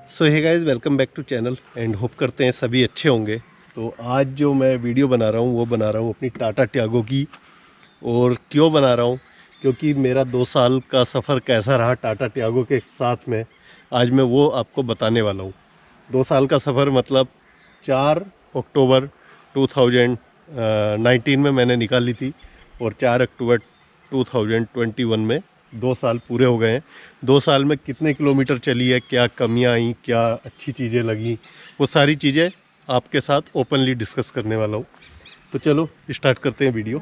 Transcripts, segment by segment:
So hey guys, welcome back to channel and hope करते हैं सभी अच्छे होंगे। तो आज जो मैं वीडियो बना रहा हूँ वो बना रहा हूँ अपनी टाटा टियागो की। और क्यों बना रहा हूँ, क्योंकि मेरा 2 साल का सफ़र कैसा रहा टाटा टियागो के साथ में, आज मैं वो आपको बताने वाला हूँ। 2 साल का सफ़र मतलब 4 अक्टूबर 2019 में मैंने निकाली थी और 4 अक्टूबर 2021 में 2 साल पूरे हो गए हैं। 2 साल में कितने किलोमीटर चली है, क्या कमियां आई, क्या अच्छी चीज़ें लगी, वो सारी चीज़ें आपके साथ ओपनली डिस्कस करने वाला हूँ। तो चलो स्टार्ट करते हैं वीडियो।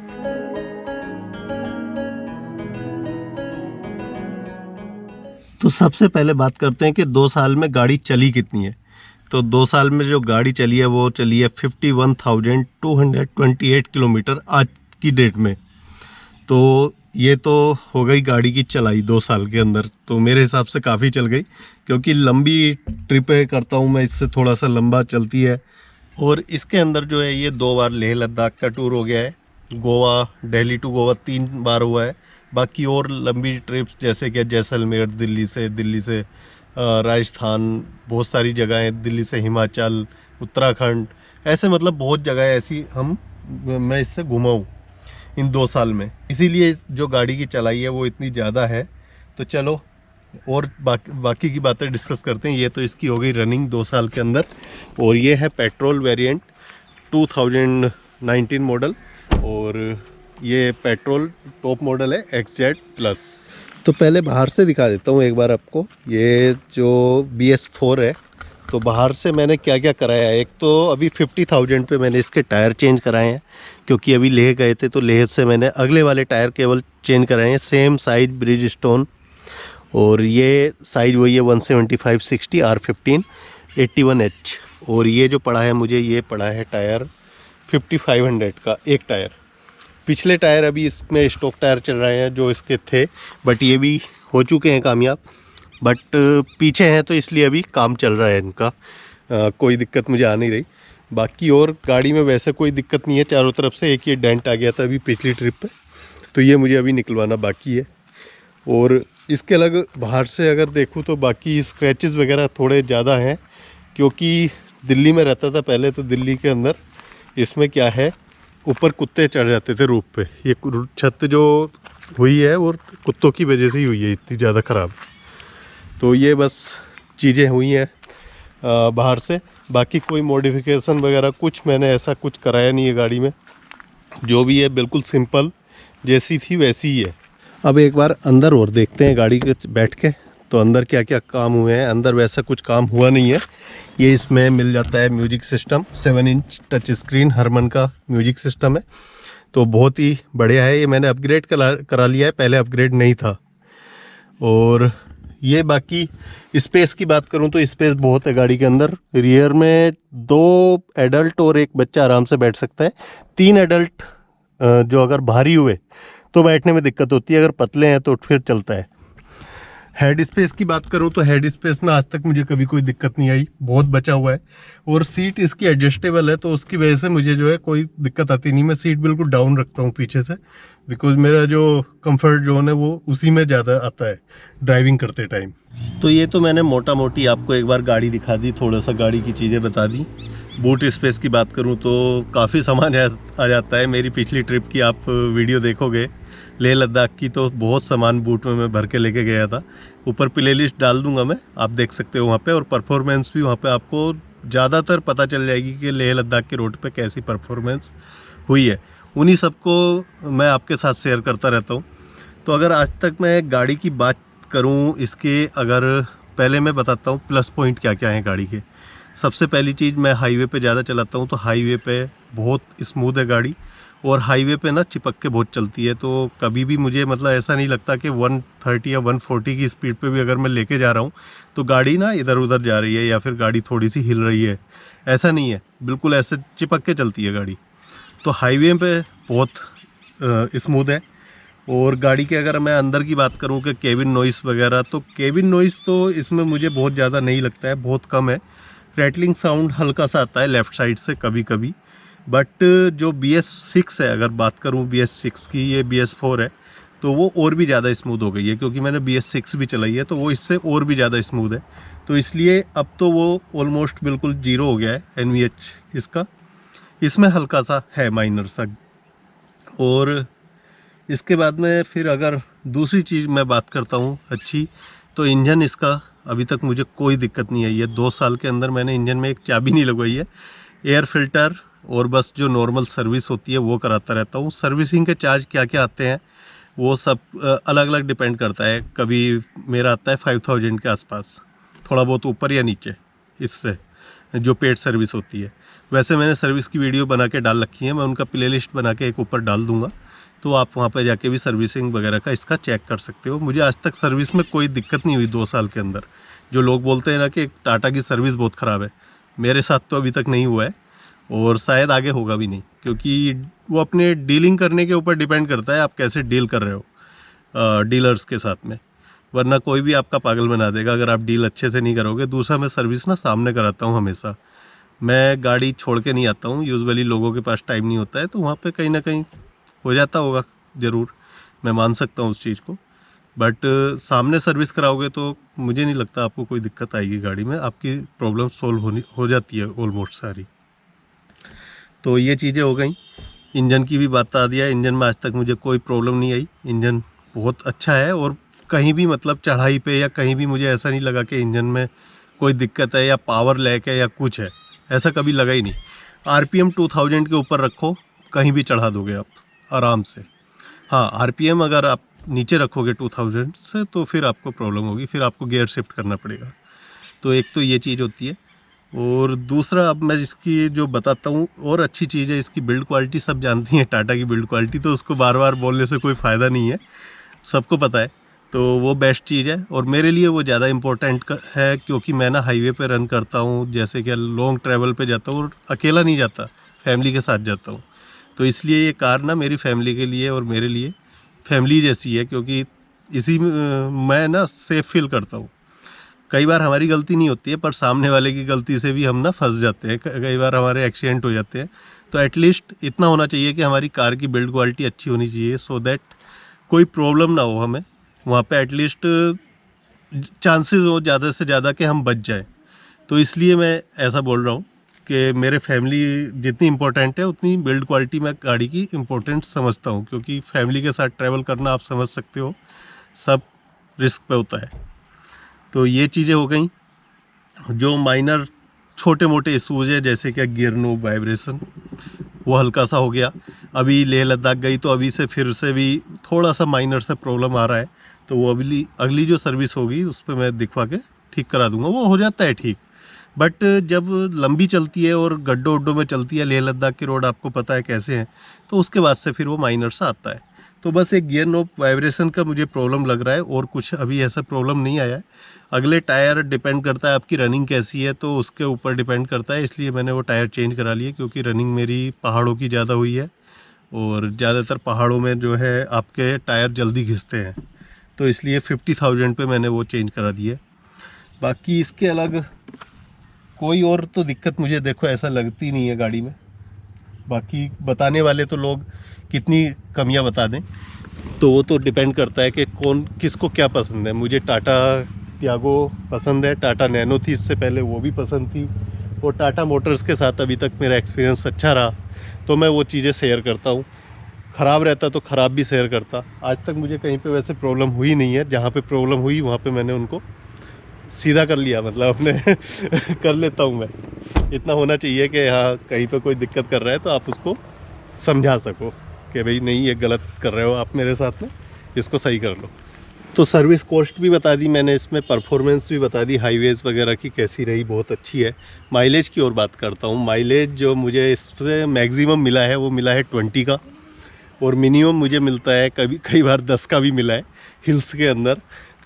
तो सबसे पहले बात करते हैं कि 2 साल में गाड़ी चली कितनी है। तो 2 साल में जो गाड़ी चली है वो चली है 51,228 किलोमीटर आज की डेट में। तो ये तो हो गई गाड़ी की चलाई 2 साल के अंदर। तो मेरे हिसाब से काफ़ी चल गई, क्योंकि लंबी ट्रिपें करता हूँ मैं, इससे थोड़ा सा लंबा चलती है। और इसके अंदर जो है ये 2 बार लेह लद्दाख का टूर हो गया है, गोवा, दिल्ली टू गोवा 3 बार हुआ है। बाकी और लंबी ट्रिप्स जैसे कि जैसलमेर, दिल्ली से राजस्थान, बहुत सारी जगह हैं, दिल्ली से हिमाचल, उत्तराखंड, ऐसे मतलब बहुत जगह ऐसी मैं इससे घुमा हूँ इन 2 साल में। इसीलिए जो गाड़ी की चलाई है वो इतनी ज़्यादा है। तो चलो और बाकी की बातें डिस्कस करते हैं। ये तो इसकी हो गई रनिंग 2 साल के अंदर। और ये है पेट्रोल वेरिएंट 2019 मॉडल, और ये पेट्रोल टॉप मॉडल है XZ प्लस। तो पहले बाहर से दिखा देता हूँ एक बार आपको। ये जो BS4 है, तो बाहर से मैंने क्या क्या कराया है। एक तो अभी 50,000 पे मैंने इसके टायर चेंज कराए हैं, क्योंकि अभी लेह गए थे तो लेह से मैंने अगले वाले टायर केवल चेंज कराए हैं। सेम साइज ब्रिज स्टोन, और ये साइज वही है 175/60 R15 81H। और ये जो पड़ा है मुझे, ये पड़ा है टायर 5500 का एक टायर। पिछले टायर अभी इसमें स्टॉक टायर चल रहे हैं जो इसके थे, बट ये भी हो चुके हैं कामयाब। बट पीछे हैं तो इसलिए अभी काम चल रहा है इनका। कोई दिक्कत मुझे आ नहीं रही। बाकी और गाड़ी में वैसे कोई दिक्कत नहीं है चारों तरफ से। एक ये डेंट आ गया था अभी पिछली ट्रिप पे, तो ये मुझे अभी निकलवाना बाकी है। और इसके अलग बाहर से अगर देखूँ तो बाकी स्क्रैचेस वगैरह थोड़े ज़्यादा हैं, क्योंकि दिल्ली में रहता था पहले। तो दिल्ली के अंदर इसमें क्या है, ऊपर कुत्ते चढ़ जाते थे रूफ पे। ये छत जो हुई है वो कुत्तों की वजह से ही हुई है इतनी ज़्यादा ख़राब। तो ये बस चीज़ें हुई हैं बाहर से। बाकी कोई मॉडिफिकेशन वगैरह कुछ मैंने ऐसा कुछ कराया नहीं है गाड़ी में। जो भी है बिल्कुल सिंपल, जैसी थी वैसी ही है। अब एक बार अंदर और देखते हैं गाड़ी के बैठ के, तो अंदर क्या क्या काम हुए हैं। अंदर वैसा कुछ काम हुआ नहीं है। ये इसमें मिल जाता है music system, 7 inch touch screen Harman का म्यूजिक सिस्टम है। तो बहुत ही बढ़िया है। ये मैंने अपग्रेड करा लिया है, पहले अपग्रेड नहीं था। और ये बाकी स्पेस की बात करूं तो स्पेस बहुत है गाड़ी के अंदर। रियर में 2 एडल्ट और एक बच्चा आराम से बैठ सकता है। 3 एडल्ट जो अगर भारी हुए तो बैठने में दिक्कत होती है, अगर पतले हैं तो फिर चलता है। हेड स्पेस की बात करूं तो हेड स्पेस में आज तक मुझे कभी कोई दिक्कत नहीं आई, बहुत बचा हुआ है। और सीट इसकी एडजस्टेबल है, तो उसकी वजह से मुझे जो है कोई दिक्कत आती नहीं। मैं सीट बिल्कुल डाउन रखता हूं पीछे से, बिकॉज मेरा जो कंफर्ट जोन है वो उसी में ज़्यादा आता है ड्राइविंग करते टाइम। तो ये तो मैंने मोटा मोटी आपको एक बार गाड़ी दिखा दी, थोड़ा सा गाड़ी की चीज़ें बता दी। बूट स्पेस की बात करूं तो काफ़ी सामान आ जाता है। मेरी पिछली ट्रिप की आप वीडियो देखोगे लेह लद्दाख की, तो बहुत सामान बूट में मैं भर के लेके गया था। ऊपर प्लेलिस्ट डाल दूंगा मैं, आप देख सकते हो वहाँ पे। और परफॉर्मेंस भी वहाँ पे आपको ज़्यादातर पता चल जाएगी कि लेह लद्दाख के रोड पे कैसी परफॉर्मेंस हुई है। उन्हीं सबको मैं आपके साथ शेयर करता रहता हूँ। तो अगर आज तक मैं गाड़ी की बात करूँ इसके, अगर पहले मैं बताता हूँ प्लस पॉइंट क्या क्या हैं गाड़ी के। सबसे पहली चीज़, मैं हाईवे पे ज़्यादा चलाता हूँ, तो हाईवे पे बहुत स्मूथ है गाड़ी। और हाईवे पे ना चिपक के बहुत चलती है। तो कभी भी मुझे मतलब ऐसा नहीं लगता कि 130 या 140 की स्पीड पे भी अगर मैं लेके जा रहा हूँ तो गाड़ी ना इधर उधर जा रही है या फिर गाड़ी थोड़ी सी हिल रही है, ऐसा नहीं है। बिल्कुल ऐसे चिपक के चलती है गाड़ी। तो हाईवे पे बहुत स्मूथ है। और गाड़ी के अगर मैं अंदर की बात करूं कि केबिन नॉइस वगैरह, तो केबिन नॉइस तो इसमें मुझे बहुत ज़्यादा नहीं लगता है, बहुत कम है। रैटलिंग साउंड हल्का सा आता है लेफ़्ट साइड से कभी कभी। बट जो BS6 है, अगर बात करूं BS6 की, ये BS4 है, तो वो और भी ज़्यादा स्मूथ हो गई है, क्योंकि मैंने BS6 भी चलाई है, तो वो इससे और भी ज़्यादा स्मूथ है। तो इसलिए अब तो वो ऑलमोस्ट बिल्कुल जीरो हो गया है NVH इसका। इसमें हल्का सा है माइनर सा। और इसके बाद में फिर अगर दूसरी चीज़ मैं बात करता हूँ अच्छी, तो इंजन इसका अभी तक मुझे कोई दिक्कत नहीं आई है। 2 साल के अंदर मैंने इंजन में एक चाबी नहीं लगवाई है। एयर फिल्टर और बस जो नॉर्मल सर्विस होती है वो कराता रहता हूँ। सर्विसिंग के चार्ज क्या क्या आते हैं वो सब अलग अलग डिपेंड करता है। कभी मेरा आता है 5000 के आसपास, थोड़ा बहुत ऊपर या नीचे इससे, जो पेड सर्विस होती है। वैसे मैंने सर्विस की वीडियो बना के डाल रखी है, मैं उनका प्लेलिस्ट बना के एक ऊपर डाल दूंगा, तो आप वहाँ पे जाके भी सर्विसिंग वगैरह का इसका चेक कर सकते हो। मुझे आज तक सर्विस में कोई दिक्कत नहीं हुई 2 साल के अंदर। जो लोग बोलते हैं ना कि टाटा की सर्विस बहुत ख़राब है, मेरे साथ तो अभी तक नहीं हुआ है और शायद आगे होगा भी नहीं, क्योंकि वो अपने डीलिंग करने के ऊपर डिपेंड करता है आप कैसे डील कर रहे हो डीलर्स के साथ में। वरना कोई भी आपका पागल बना देगा अगर आप डील अच्छे से नहीं करोगे। दूसरा, मैं सर्विस ना सामने कराता हूँ हमेशा। मैं गाड़ी छोड़ के नहीं आता हूँ, यूजुअली लोगों के पास टाइम नहीं होता है, तो वहाँ पे कहीं ना कहीं हो जाता होगा ज़रूर, मैं मान सकता हूँ उस चीज़ को। बट सामने सर्विस कराओगे तो मुझे नहीं लगता आपको कोई दिक्कत आएगी गाड़ी में। आपकी प्रॉब्लम सोल्व हो जाती है ऑलमोस्ट सारी। तो ये चीज़ें हो गई। इंजन की भी बात बता दिया। इंजन में आज तक मुझे कोई प्रॉब्लम नहीं आई। इंजन बहुत अच्छा है और कहीं भी मतलब चढ़ाई पे या कहीं भी मुझे ऐसा नहीं लगा कि इंजन में कोई दिक्कत है या पावर लैक है या कुछ है, ऐसा कभी लगा ही नहीं। RPM 2000 के ऊपर रखो, कहीं भी चढ़ा दोगे आप आराम से। हाँ, RPM अगर आप नीचे रखोगे 2000 से तो फिर आपको प्रॉब्लम होगी, फिर आपको गियर शिफ्ट करना पड़ेगा। तो एक तो ये चीज़ होती है। और दूसरा, अब मैं इसकी जो बताता हूँ और अच्छी चीज़ है इसकी बिल्ड क्वालिटी। सब जानती हैं टाटा की बिल्ड क्वालिटी, तो उसको बार बार बोलने से कोई फ़ायदा नहीं है, सबको पता है। तो वो बेस्ट चीज़ है और मेरे लिए वो ज़्यादा इम्पोर्टेंट है, क्योंकि मैं ना हाईवे पे रन करता हूँ, जैसे कि लॉन्ग ट्रैवल पे जाता हूँ और अकेला नहीं जाता, फैमिली के साथ जाता हूँ। तो इसलिए ये कार ना मेरी फैमिली के लिए और मेरे लिए फैमिली जैसी है, क्योंकि इसी में मैं ना सेफ़ फील करता हूँ। कई बार हमारी गलती नहीं होती है, पर सामने वाले की गलती से भी हम ना फंस जाते हैं, कई बार हमारे एक्सीडेंट हो जाते हैं। तो एटलीस्ट इतना होना चाहिए कि हमारी कार की बिल्ड क्वालिटी अच्छी होनी चाहिए, सो दैट कोई प्रॉब्लम ना हो हमें वहाँ पे। एटलीस्ट चांसेस हो ज़्यादा से ज़्यादा कि हम बच जाएं। तो इसलिए मैं ऐसा बोल रहा हूँ कि मेरे फैमिली जितनी इम्पोर्टेंट है उतनी बिल्ड क्वालिटी मैं गाड़ी की इम्पोर्टेंट समझता हूँ, क्योंकि फैमिली के साथ ट्रैवल करना आप समझ सकते हो सब रिस्क पे होता है। तो ये चीज़ें हो गई। जो माइनर छोटे मोटे इशूज़ है, जैसे कि गियर नोब वाइब्रेशन, वो हल्का सा हो गया। अभी लेह लद्दाख गई तो अभी से फिर से भी थोड़ा सा माइनर से प्रॉब्लम आ रहा है, तो वो अगली जो सर्विस होगी उस पर मैं दिखवा के ठीक करा दूंगा। वो हो जाता है ठीक। बट जब लंबी चलती है और गड्ढों उड्डों में चलती है, लेह लद्दाख की रोड आपको पता है कैसे हैं, तो उसके बाद से फिर वो माइनर सा आता है। तो बस एक गियर नोब वाइब्रेशन का मुझे प्रॉब्लम लग रहा है, और कुछ अभी ऐसा प्रॉब्लम नहीं आया है। अगले टायर डिपेंड करता है आपकी रनिंग कैसी है, तो उसके ऊपर डिपेंड करता है, इसलिए मैंने वो टायर चेंज करा लिए, क्योंकि रनिंग मेरी पहाड़ों की ज़्यादा हुई है और ज़्यादातर पहाड़ों में जो है आपके टायर जल्दी घिसते हैं, तो इसलिए 50,000 पे मैंने वो चेंज करा दिए। बाकी इसके अलग कोई और तो दिक्कत मुझे देखो ऐसा लगती नहीं है गाड़ी में। बाकी बताने वाले तो लोग कितनी कमियां बता दें, तो वो तो डिपेंड करता है कि कौन किसको क्या पसंद है। मुझे टाटा टियागो पसंद है, टाटा नैनो थी इससे पहले, वो भी पसंद थी, और टाटा मोटर्स के साथ अभी तक मेरा एक्सपीरियंस अच्छा रहा, तो मैं वो चीज़ें शेयर करता हूँ। ख़राब रहता तो ख़राब भी शेयर करता। आज तक मुझे कहीं पे वैसे प्रॉब्लम हुई नहीं है, जहाँ पे प्रॉब्लम हुई वहाँ पे मैंने उनको सीधा कर लिया, मतलब अपने कर लेता हूँ मैं। इतना होना चाहिए कि हाँ, कहीं पे कोई दिक्कत कर रहा है तो आप उसको समझा सको कि भाई नहीं, ये गलत कर रहे हो आप मेरे साथ में, इसको सही कर लो। तो सर्विस कॉस्ट भी बता दी मैंने, इसमें परफॉर्मेंस भी बता दी, हाईवेज़ वगैरह की कैसी रही, बहुत अच्छी है। माइलेज की और बात करता हूँ। माइलेज जो मुझे इससे मैक्सिमम मिला है वो मिला है 20 का, और मिनिमम मुझे मिलता है कई बार 10 का भी मिला है हिल्स के अंदर।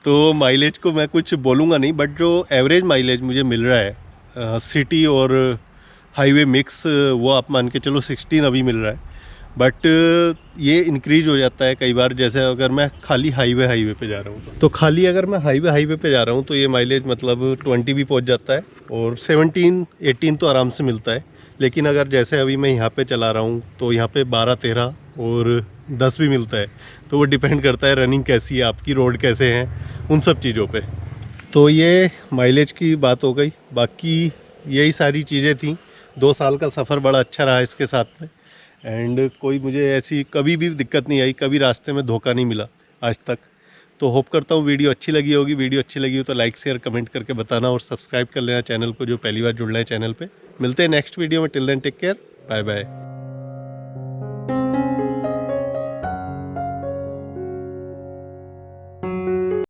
तो माइलेज को मैं कुछ बोलूँगा नहीं, बट जो एवरेज माइलेज मुझे मिल रहा है सिटी और हाईवे मिक्स, वो आप मान के चलो 16 अभी मिल रहा है। बट ये इंक्रीज हो जाता है कई बार, जैसे अगर मैं खाली हाईवे पे जा रहा हूँ, तो खाली अगर मैं हाईवे पे जा रहा हूँ तो ये माइलेज मतलब 20 भी पहुँच जाता है, और 17-18 तो आराम से मिलता है। लेकिन अगर जैसे अभी मैं यहाँ पे चला रहा हूँ तो यहाँ पे 12-13 और 10 भी मिलता है। तो वो डिपेंड करता है रनिंग कैसी है आपकी, रोड कैसे हैं, उन सब चीज़ों पे। तो ये माइलेज की बात हो गई, बाकी यही सारी चीज़ें थी। 2 साल का सफ़र बड़ा अच्छा रहा इसके साथ में, एंड कोई मुझे ऐसी कभी भी दिक्कत नहीं आई, कभी रास्ते में धोखा नहीं मिला आज तक। तो होप करता हूँ वीडियो अच्छी लगी होगी। वीडियो अच्छी लगी हो तो लाइक शेयर कमेंट करके बताना, और सब्सक्राइब कर लेना चैनल को जो पहली बार जुड़ रहे हैं चैनल पे। मिलते हैं नेक्स्ट वीडियो में। Till then take care, bye bye.